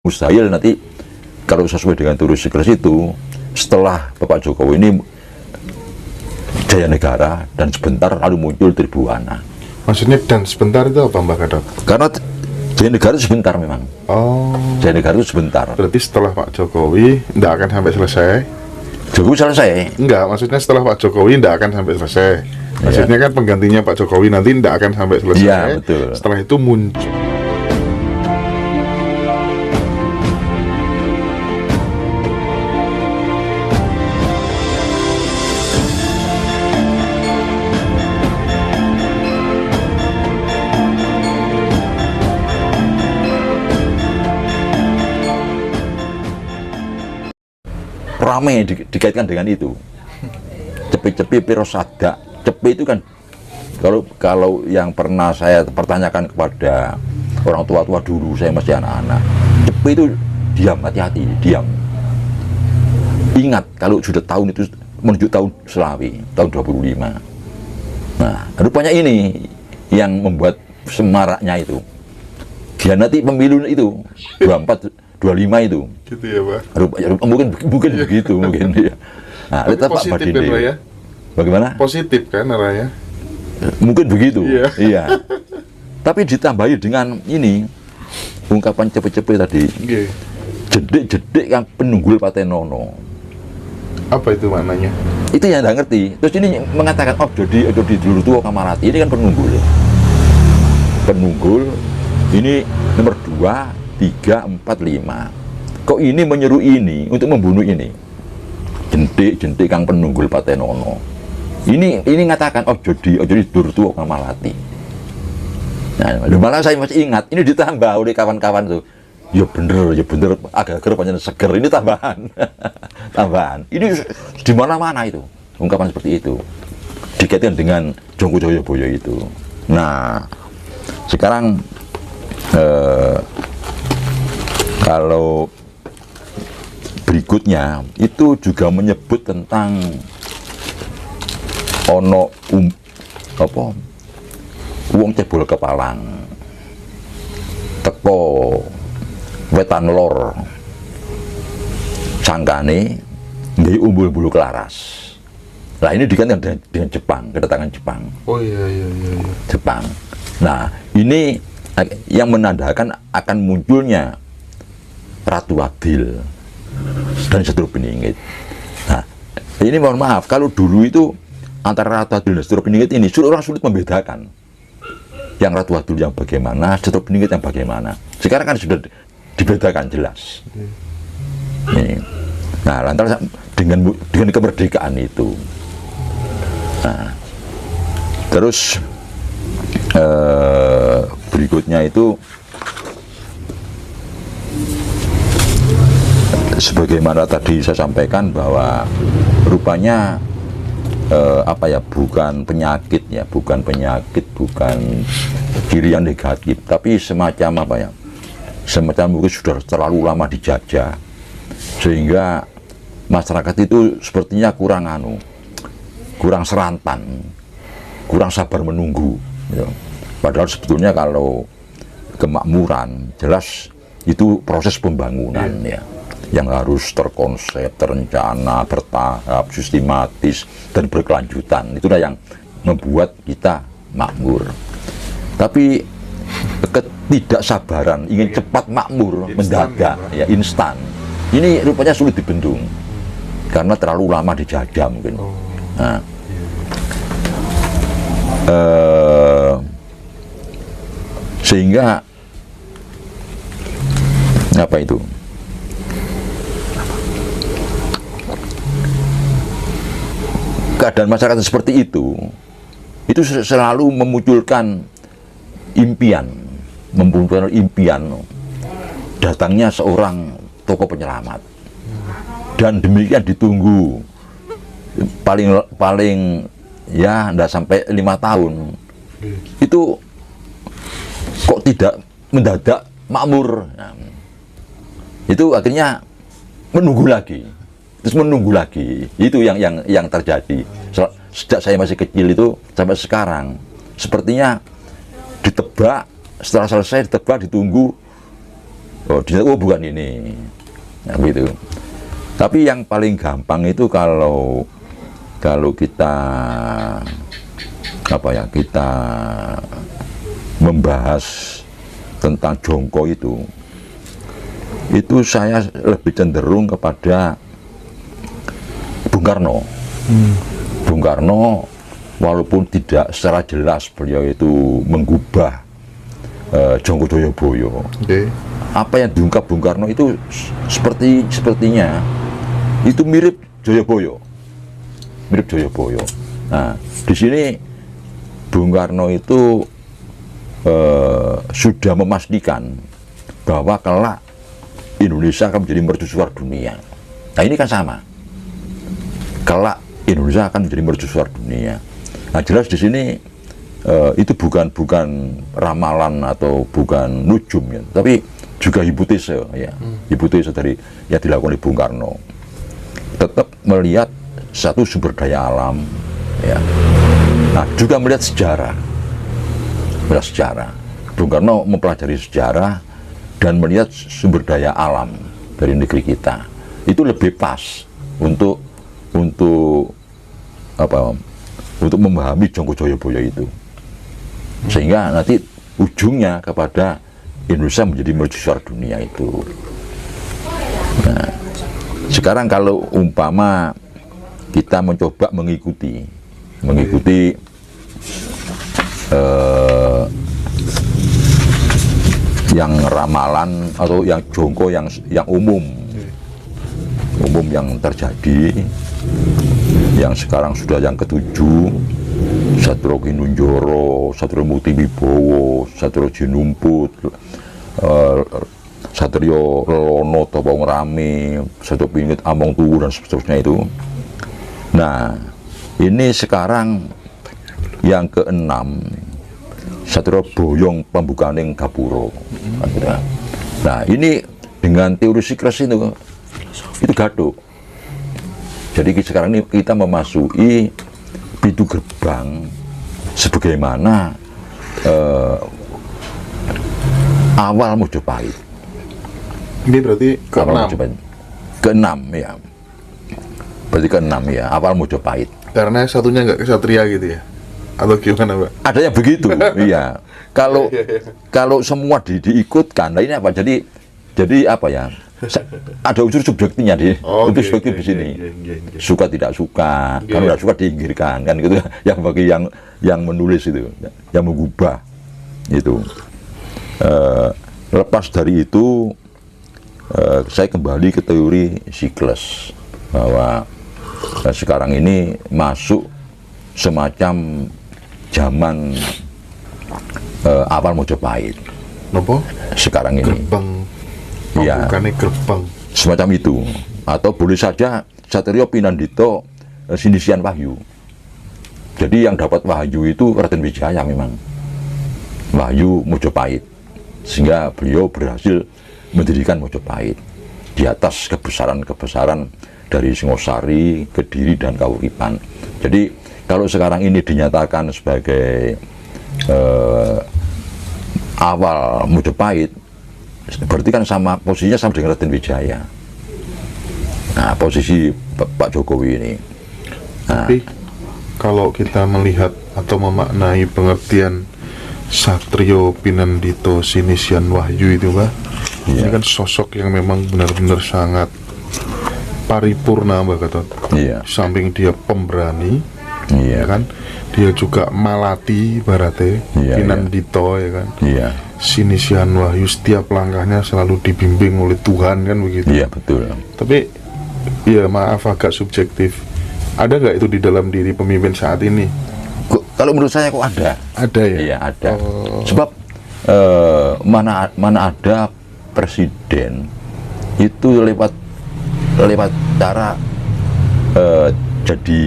mustahil nanti kalau sesuai dengan turis Sigres itu setelah Bapak Jokowi ini Jaya Negara dan sebentar lalu muncul Tribuana. Maksudnya dan sebentar itu apa Mbak Gadot? Karena Jaya Negara itu sebentar memang. Oh. Jaya Negara itu sebentar. Berarti setelah Pak Jokowi tidak akan sampai selesai? Jokowi selesai. Enggak, maksudnya setelah Pak Jokowi tidak akan sampai selesai. Maksudnya kan penggantinya Pak Jokowi nanti tidak akan sampai selesai. Iya, betul. Setelah itu muncul. Ramai dikaitkan dengan itu. Cepi-cepi pirosada. Cepi itu kan kalau yang pernah saya pertanyakan kepada orang tua-tua dulu, saya masih anak-anak. Cepi itu diam, hati-hati, diam. Ingat kalau sudah tahun itu menuju tahun Selawi, tahun 25. Nah, rupanya ini yang membuat semaraknya itu. Nanti pemilu itu 24 25 itu. Gitu ya Pak. Mungkin begitu mungkin ya. Nah, tapi Pak positif Badinde. kan Pak ya? Bagaimana? Positif kan arahnya? Mungkin begitu. Iya. Iya. Tapi ditambahi dengan ini ungkapan cepet-cepet tadi. Iya. Jedek-jedek yang penunggul Patenono. Apa itu maknanya? Itu yang nggak ngerti. Terus ini mengatakan jadi dulu tua Kamarati. Ini kan penunggul. Penunggul ini nomor 2 3, 4, 5. Kok ini menyeru ini untuk membunuh ini? Jentik kang penunggul Patenono. Ini ngatakan jadi Durtu Kamalati. Nah, malah saya masih ingat, ini ditambah oleh kawan-kawan tuh. Ya bener, agak pancen seger. Ini tambahan. Tambahan. Ini di mana-mana itu. Ungkapan seperti itu. Dikaitkan dengan Jongko Joyoboyo itu. Nah, sekarang kalau berikutnya itu juga menyebut tentang ono wong cebol kepalang teko wetan lor sangkane nggih umbul-umbul kelaras. Nah ini dikaitkan dengan Jepang, kedatangan Jepang. Oh iya. Jepang. Nah ini yang menandakan akan munculnya Ratu Adil dan Setru Beningit. Nah, ini mohon maaf, kalau dulu itu antara Ratu Adil dan Setru Beningit ini orang sulit membedakan. Yang Ratu Adil yang bagaimana, Setru Beningit yang bagaimana. Sekarang kan sudah dibedakan jelas. Ini. Nah, lantaran dengan kemerdekaan itu. Nah, terus berikutnya itu sebagaimana tadi saya sampaikan bahwa rupanya bukan penyakit, bukan diri yang negatif, tapi semacam mungkin sudah terlalu lama dijajah sehingga masyarakat itu sepertinya kurang serantan, kurang sabar menunggu. Padahal sebetulnya kalau kemakmuran jelas itu proses pembangunan yang harus terkonsep, terencana, bertahap, sistematis, dan berkelanjutan. Itulah yang membuat kita makmur. Tapi ketidaksabaran, ingin cepat makmur, mendadak, instan. Ini rupanya sulit dibendung, karena terlalu lama dijajah mungkin. Nah, sehingga apa itu? Keadaan masyarakat seperti itu selalu memunculkan impian datangnya seorang tokoh penyelamat, dan demikian ditunggu paling ya tidak sampai 5 tahun. Itu kok tidak mendadak makmur. Nah, itu akhirnya menunggu lagi. Itu yang terjadi sejak saya masih kecil itu sampai sekarang. Sepertinya ditebak, setelah selesai ditebak, ditunggu Oh bukan ini, nah, gitu. Tapi yang paling gampang itu kalau kita kita membahas tentang jongko itu saya lebih cenderung kepada Bung Karno. Bung Karno walaupun tidak secara jelas beliau itu menggubah Jongko Joyoboyo. Apa yang diungkap Bung Karno itu sepertinya itu mirip Joyoboyo. Nah, di sini Bung Karno itu sudah memastikan bahwa kelak Indonesia akan menjadi mercusuar dunia. Nah, ini kan sama. Kelak Indonesia akan menjadi mercusuar dunia. Nah, jelas di sini itu bukan ramalan atau bukan nujum ya, tapi juga hipotese ya. Hipotese dari yang dilakukan oleh Bung Karno. Tetap melihat satu sumber daya alam ya. Nah, juga melihat sejarah. Bung Karno mempelajari sejarah dan melihat sumber daya alam dari negeri kita. Itu lebih pas untuk memahami Jongko Joyoboyo itu, sehingga nanti ujungnya kepada Indonesia menjadi mercusuar dunia itu. Nah, sekarang kalau umpama kita mencoba mengikuti yang ramalan atau yang jongko yang umum yang terjadi, yang sekarang sudah yang ke-7, Satrio Kinunjoro, Satrio Mukti Wibowo, Satrio Jinumput, Satrio Lelono Topong Rame, Satrio Pingit Among Tuwu dan seterusnya itu. Nah, ini sekarang yang ke-6, Satrio Boyong Pembukaning Gapura. Nah, ini dengan teori Sikres itu gaduh. Jadi sekarang ini kita memasuki pintu gerbang sebagaimana awal Mojopahit. Ini berarti ke-6. Ke-6 ya. Berarti ke-6 ya, awal Mojopahit. Karena satunya nggak kesatria gitu ya? Atau gimana, Pak? Ada yang begitu, iya. Kalau semua diikutkan, nah ini apa? Jadi apa ya? Ada unsur subjektifnya itu subjektif di sini. Suka tidak suka, kalau tidak suka diinggirkan kan gitu. Yang bagi yang menulis itu, yang mengubah itu. Lepas dari itu, saya kembali ke teori Sikles bahwa sekarang ini masuk semacam zaman awal Mojopahit. Nopo? Sekarang ini. Gerbang. Ya, gerbang. semacam itu. Atau boleh saja Satrio Pinandito Sinisian Wahyu. Jadi yang dapat Wahyu itu Raden Wijaya memang. Wahyu Mojopahit. Sehingga beliau berhasil mendirikan Mojopahit di atas kebesaran-kebesaran dari Singosari, Kediri, dan Kauripan. Jadi kalau sekarang ini dinyatakan sebagai awal Mojopahit, berarti kan posisinya sama dengan Raden Wijaya. Nah, posisi Pak Jokowi ini. Nah, tapi kalau kita melihat atau memaknai pengertian Satrio Pinandito Sinisian Wahyu itu, Pak, ini kan sosok yang memang benar-benar sangat paripurna, Mbak Gatot. Samping dia pemberani, ya kan, dia juga malati Barate, Pinandito, ya kan. Sinisian Wahyu, setiap langkahnya selalu dibimbing oleh Tuhan kan begitu. Iya, betul. Tapi ya maaf agak subjektif. Ada nggak itu di dalam diri pemimpin saat ini? Kalau menurut saya kok ada. Ada ya? Iya, ada. Sebab mana ada presiden itu lewat cara jadi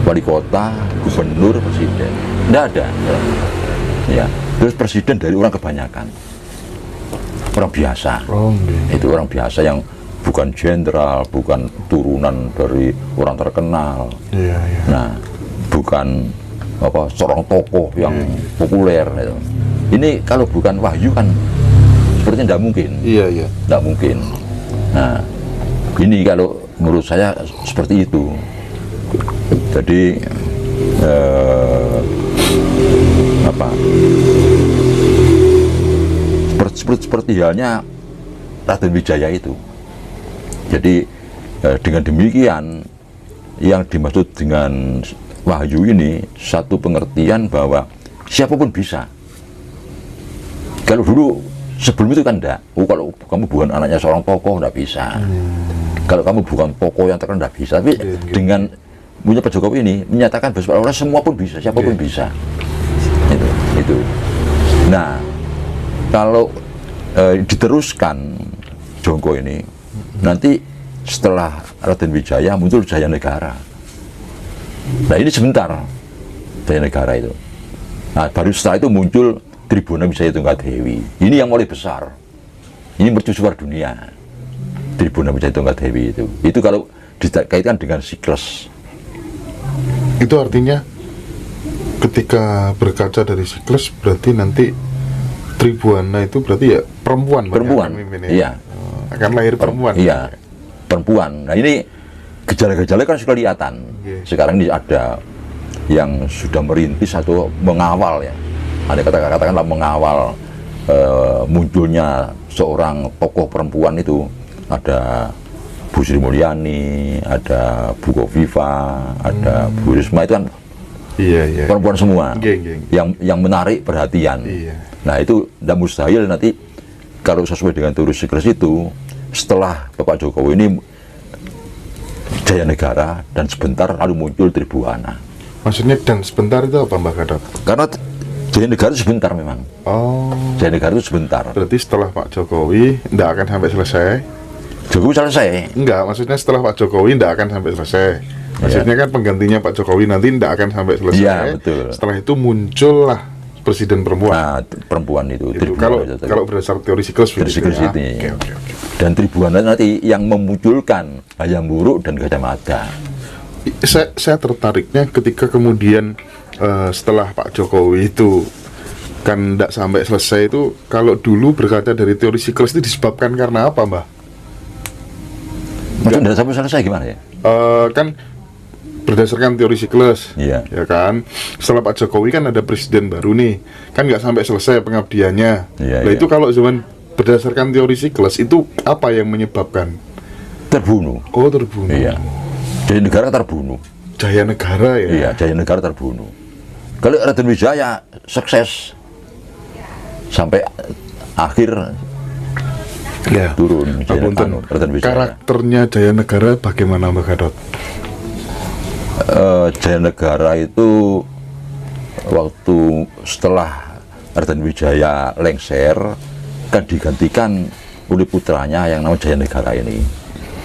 wali kota, gubernur, presiden. Nggak ada. Ya. Terus presiden dari orang kebanyakan, orang biasa. Itu orang biasa yang bukan jenderal, bukan turunan dari orang terkenal. Nah, bukan seorang tokoh yang populer. Gitu. Ini kalau bukan Wahyu kan sepertinya tidak mungkin. Iya. Tidak mungkin. Nah, ini kalau menurut saya seperti itu. Jadi seperti halnya Raden Wijaya itu. Jadi dengan demikian yang dimaksud dengan wahyu ini satu pengertian bahwa siapapun bisa. Kalau dulu sebelum itu kan enggak. Kalau kamu bukan anaknya seorang tokoh enggak bisa. Kalau kamu bukan tokoh yang terkenal enggak bisa. Tapi dengan punya Pak Jokowi ini menyatakan bahwa semua pun bisa, siapapun bisa. Itu. Nah, kalau diteruskan Jongko ini, nanti setelah Raden Wijaya muncul Jaya Negara. Nah ini sebentar Jaya Negara itu. Nah baru setelah itu muncul Tribunal Wijaya Tunggadewi. Ini yang mulai besar. Ini mercusuar dunia. Tribunal Wijaya Tunggadewi itu. Itu kalau dikaitkan dengan siklus. Itu artinya ketika berkaca dari siklus berarti nanti Tribuana itu berarti ya perempuan. Perempuan, iya. Akan lahir perempuan. Iya, perempuan. Nah ini gejala-gejala kan sudah kelihatan. Sekarang ini ada yang sudah merintis atau mengawal ya. Ada katakanlah mengawal munculnya seorang tokoh perempuan itu. Ada Bu Sri Mulyani, ada Bu Kofifa, ada Bu Risma, itu kan perempuan semua. Yang menarik perhatian. Nah itu tidak mustahil nanti kalau sesuai dengan teori siklus itu setelah Bapak Jokowi ini Jaya Negara dan sebentar lalu muncul Tribuana. Maksudnya dan sebentar itu apa Mbak Gatot? Karena Jaya Negara itu sebentar memang. Jaya Negara itu sebentar. Berarti setelah Pak Jokowi tidak akan sampai selesai? Jokowi selesai? Enggak, maksudnya setelah Pak Jokowi tidak akan sampai selesai. Maksudnya kan penggantinya Pak Jokowi nanti tidak akan sampai selesai. Iya, betul. Setelah itu muncullah presiden perempuan. Nah, perempuan itu. Kalau berdasar teori siklus itu. Oke. Dan Tribuana nanti yang memunculkan Hayam Wuruk dan Gajah Mada. Saya tertariknya ketika kemudian setelah Pak Jokowi itu kan tidak sampai selesai itu, kalau dulu berkata dari teori siklus itu disebabkan karena apa, Mbah? Maksudnya tidak sampai selesai gimana ya? Kan berdasarkan teori siklus, ya kan. Setelah Pak Jokowi kan ada presiden baru nih, kan nggak sampai selesai pengabdiannya. Nah itu kalau zaman berdasarkan teori siklus itu apa yang menyebabkan? Terbunuh. Oh terbunuh. Iya. Jaya Negara terbunuh. Jaya Negara ya. Iya, Jaya Negara terbunuh. Kalau Raden Wijaya sukses sampai akhir turun. Raden Wijaya. Karakternya Jaya Negara bagaimana Mbak Gatot? Jaya Negara itu waktu setelah Raden Wijaya lengser kan digantikan oleh putranya yang namanya Jaya Negara ini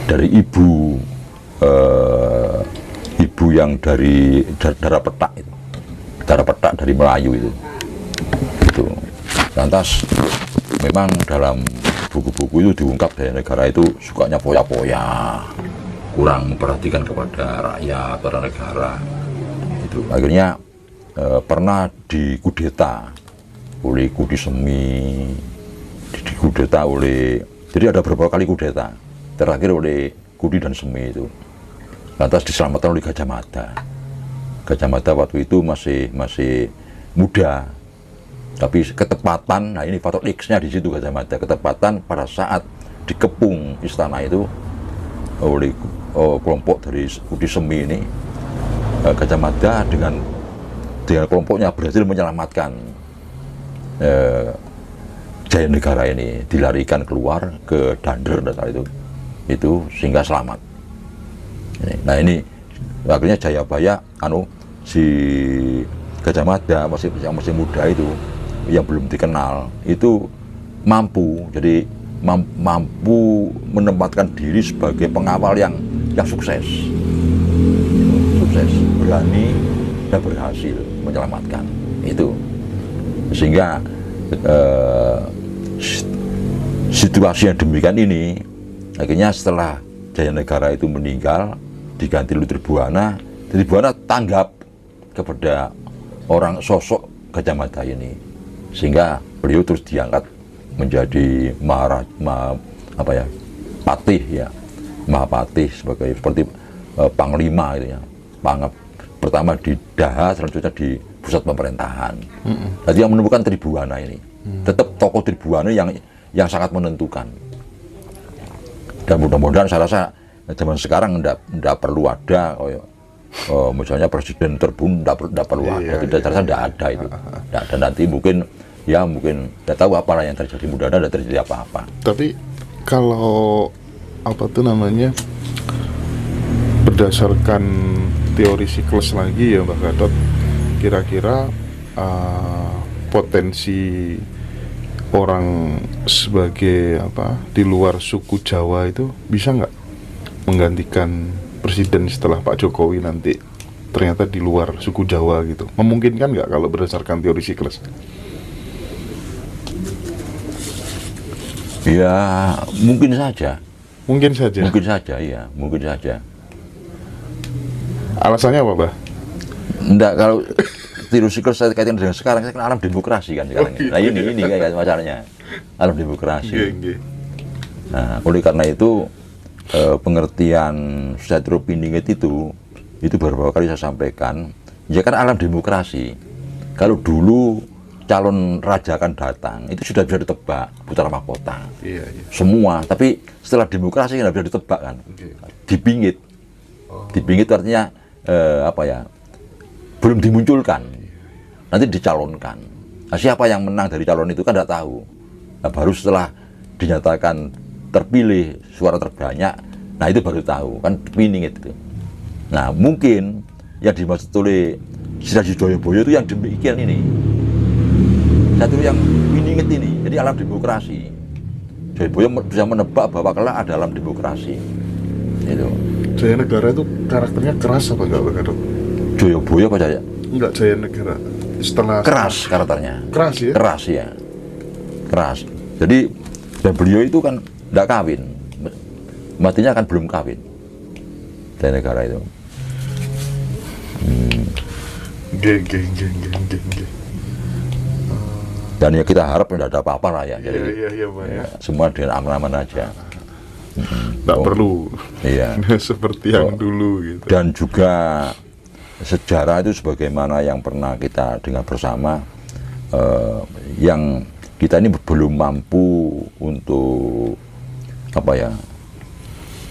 dari ibu yang dari darah petak itu, darah petak dari Melayu itu. Lantas memang dalam buku-buku itu diungkap Jaya Negara itu sukanya poya-poya, kurang memperhatikan kepada rakyat, para negara. Itu akhirnya pernah dikudeta oleh Kudi Semi, dikudeta oleh, jadi ada beberapa kali kudeta, terakhir oleh Kudi dan Semi itu. Lantas diselamatkan oleh Gajah Mada. Gajah Mada waktu itu masih muda, tapi ketepatan, nah ini faktor X-nya di situ Gajah Mada, ketepatan pada saat dikepung istana itu oleh kelompok dari Kudi Semi ini, Gajah Mada dengan kelompoknya berhasil menyelamatkan Jaya Negara ini, dilarikan keluar ke Dander itu sehingga selamat. Nah ini akhirnya Jayabaya si Gajah Mada yang masih muda itu yang belum dikenal itu mampu, jadi mampu menempatkan diri sebagai pengawal yang sukses, berani dan berhasil menyelamatkan itu, sehingga situasi yang demikian ini akhirnya setelah Jaya Negara itu meninggal diganti oleh Tribuana tanggap kepada orang sosok Gajah Mada ini, sehingga beliau terus diangkat menjadi apa ya, patih ya, mahapatih seperti panglima gitu ya. Pertama di Daha, selanjutnya di pusat pemerintahan. Jadi yang menemukan Tribuana ini tetap tokoh Tribuana yang sangat menentukan. Dan mudah-mudahan saya rasa zaman sekarang tidak perlu ada misalnya presiden terbunuh, tidak perlu ada. Saya rasa tidak ada itu. Tidak ada. Nanti mungkin tidak tahu apa yang terjadi, mudah-mudahan tidak terjadi apa-apa. Tapi kalau apa tuh namanya, berdasarkan teori siklus lagi ya Mbak Gatot, kira-kira potensi orang sebagai apa di luar suku Jawa itu bisa nggak menggantikan presiden setelah Pak Jokowi nanti ternyata di luar suku Jawa gitu? Memungkinkan nggak kalau berdasarkan teori siklus? Ya mungkin saja. Mungkin saja. Mungkin saja, iya, mungkin saja. Alasannya apa, Mbak? Enggak, kalau teori siklus saya kaitkan dengan sekarang, saya kan alam demokrasi kan sekarang. Nah ini kayak masalahnya, alam demokrasi. Nah, oleh karena itu pengertian Satrio-Piningit itu beberapa kali saya sampaikan, ya kan alam demokrasi. Kalau dulu calon raja akan datang, itu sudah bisa ditebak, putra mahkota. Iya. Semua, tapi setelah demokrasi nggak bisa ditebak kan. Dipingit. Dipingit artinya apa ya? Belum dimunculkan. Nanti dicalonkan. Nah, siapa yang menang dari calon itu kan tidak tahu. Nah, baru setelah dinyatakan terpilih suara terbanyak, nah itu baru tahu kan piningit itu. Nah mungkin yang dimaksud oleh Siraji Joyoboyo itu yang demikian ini. Satu yang piningit ini, jadi alam demokrasi. Joyoboyo bisa menebak bahwa kelak ada alam demokrasi. Itu. Jaya Negara itu karakternya keras apa enggak, Pak Gatot? Joyoboyo apa Jaya? Enggak, Jaya Negara. Setelah keras karakternya. Keras ya? Keras ya. Keras. Jadi dan beliau itu kan tidak kawin. Matinya kan belum kawin. Jaya Negara itu. Geng. Dan ya kita harap tidak ada apa-apa lah ya. Jadi Iya, Pak ya. semua dengan aman-aman aja. Tidak perlu. Iya. Seperti yang dulu gitu. Dan juga sejarah itu sebagaimana yang pernah kita dengar bersama, yang kita ini belum mampu untuk apa ya,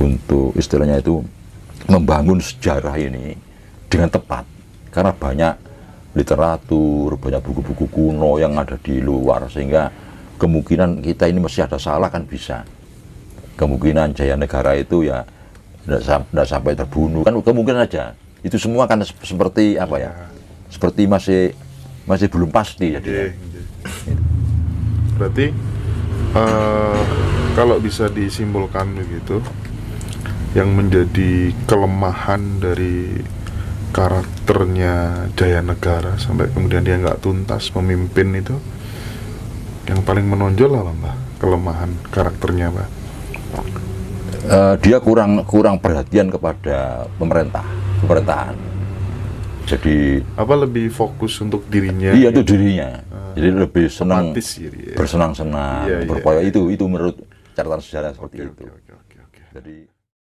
untuk istilahnya itu membangun sejarah ini dengan tepat, karena banyak literatur, banyak buku-buku kuno yang ada di luar, sehingga kemungkinan kita ini masih ada salah kan bisa. Kemungkinan Jaya Negara itu ya tidak sampai terbunuh kan kemungkinan aja. Itu semua kan seperti apa ya? Seperti masih belum pasti jadi. Berarti kalau bisa disimpulkan begitu, yang menjadi kelemahan dari karakternya Jaya Negara sampai kemudian dia nggak tuntas memimpin itu, yang paling menonjol apa, Mbak? Kelemahan karakternya, Mbak? Dia kurang perhatian kepada pemerintahan. Jadi apa lebih fokus untuk dirinya? Iya, itu dirinya. Jadi lebih senang ya. bersenang-senang, Iya. berpoya. Itu menurut catatan sejarah seperti itu. Oke. Jadi